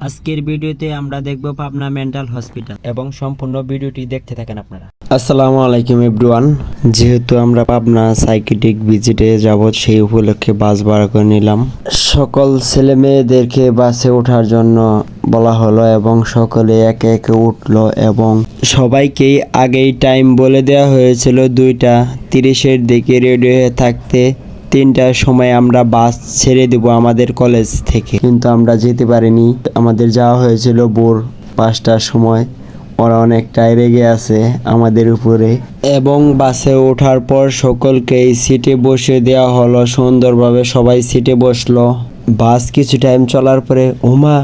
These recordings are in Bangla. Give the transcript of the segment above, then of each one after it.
আজকের ভিডিওতে আমরা দেখব পাবনা মেন্টাল হসপিটাল এবং সম্পূর্ণ ভিডিওটি দেখতে থাকেন আপনারা। আসসালামু আলাইকুম এভরিওয়ান। যেহেতু আমরা পাবনা সাইকিয়াট্রিক ভিজিটে যাব, সেই উপলক্ষে বাস ভাড়া করে নিলাম। সকল ছেলে মেয়েদেরকে বাসে ওঠার জন্য বলা হলো এবং সকলে একে একে উঠলো এবং সবাইকেই আগেই টাইম বলে দেওয়া হয়েছিল 2:30 দিকে রেডি হয়ে থাকতে। 3টার সময় আমরা বাস ছেড়ে দেব আমাদের কলেজ থেকে, কিন্তু আমরা যেতে পারিনি। আমাদের যাওয়া হয়েছিল ভোর 5টার সময়। ওরা অনেকটাই রেগে আছে আমাদের উপরে এবং বাসে ওঠার পর সকলকেই সিটে বসে দেওয়া হলো সুন্দরভাবে। সবাই সিটে বসলো। বাস কিছু টাইম চলার পরে ওমা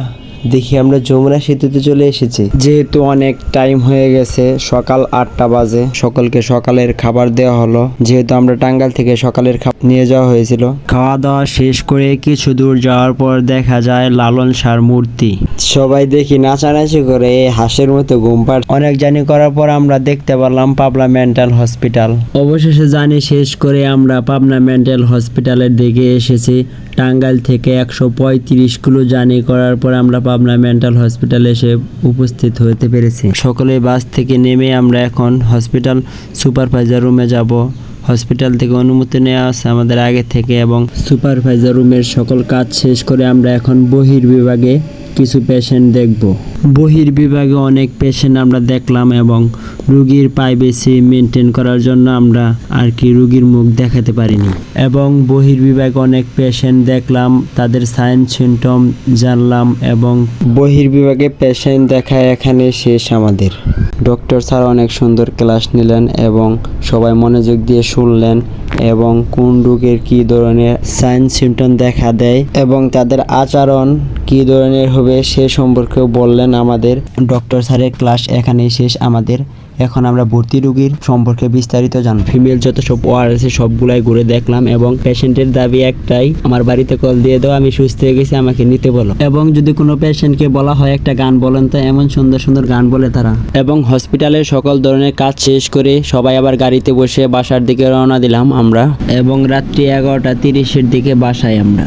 দেখি আমরা যমুনা সেতুতে চলে এসেছি। যেহেতু অনেক টাইম হয়ে গেছে, সকাল 8টা বাজে, সকলকে সকালের খাবার দেওয়া হলো। যেহেতু আমরা টাঙ্গাইল থেকে সকালের খাবার নিয়ে যাওয়া হয়েছিল। খাওয়া দাওয়া শেষ করে কিছু দূর যাওয়ার পর দেখা যায় লালন শাহর মূর্তি। সবাই দেখি নাচানাচি করে হাঁসের মতো ঘুম পাড়ছে। অনেক জার্নি করার পর আমরা দেখতে পারলাম পাবনা মেন্টাল হসপিটাল। অবশেষে জার্নি শেষ করে আমরা পাবনা মেন্টাল হসপিটালের দিকে এসেছি। টাঙ্গাইল থেকে 135 কিলো জার্নি করার পর আমরা পাবনা মেন্টাল হসপিটালে এসে উপস্থিত হতে পেরেছি। সকলে বাস থেকে নেমে আমরা এখন হসপিটাল সুপারভাইজার রুমে যাব। হসপিটাল থেকে অনুমতি নেওয়া আছে আমাদের আগে থেকে এবং সুপারভাইজার রুমের সকল কাজ শেষ করে আমরা এখন বহির্বিভাগে কিছু পেশেন্ট দেখব। বহির্বিভাগে অনেক পেশেন্ট আমরা দেখলাম এবং রুগীর প্রাইভেসি মেনটেন করার জন্য আমরা রুগীর মুখ দেখাতে পারিনি এবং বহির্বিভাগে অনেক পেশেন্ট দেখলাম, তাদের সাইন সিমটম জানলাম এবং বহির্বিভাগে পেশেন্ট দেখা এখানে শেষ আমাদের। ডক্টর স্যার অনেক সুন্দর ক্লাস নিলেন এবং সবাই মনোযোগ দিয়ে শুনলেন এবং কোন রোগের কী ধরনের সাইন সিমটম দেখা দেয় এবং তাদের আচরণ কী ধরনের হবে সে সম্পর্কেও বললেন আমাদের। ডক্টর স্যারের ক্লাস এখানেই শেষ আমাদের। এখন আমরা ভর্তি রোগীর সম্পর্কে বিস্তারিত জানব। ফিমেল যত সব ওয়ার্ড আছে সবগুলাই ঘুরে দেখলাম এবং পেশেন্টের দাবি একটাই, আমার বাড়িতে কল দিয়ে দাও, আমি সুস্থ হয়ে গেছি, আমাকে নিতে বলো। এবং যদি কোনো পেশেন্টকে বলা হয় একটা গান বলেন, তো এমন সুন্দর সুন্দর গান বলে তারা। এবং হসপিটালের সকল ধরনের কাজ শেষ করে সবাই আবার গাড়িতে বসে বাসার দিকে রওনা দিলাম আমরা এবং রাত্রি 11:30 দিকে বাসায় আমরা।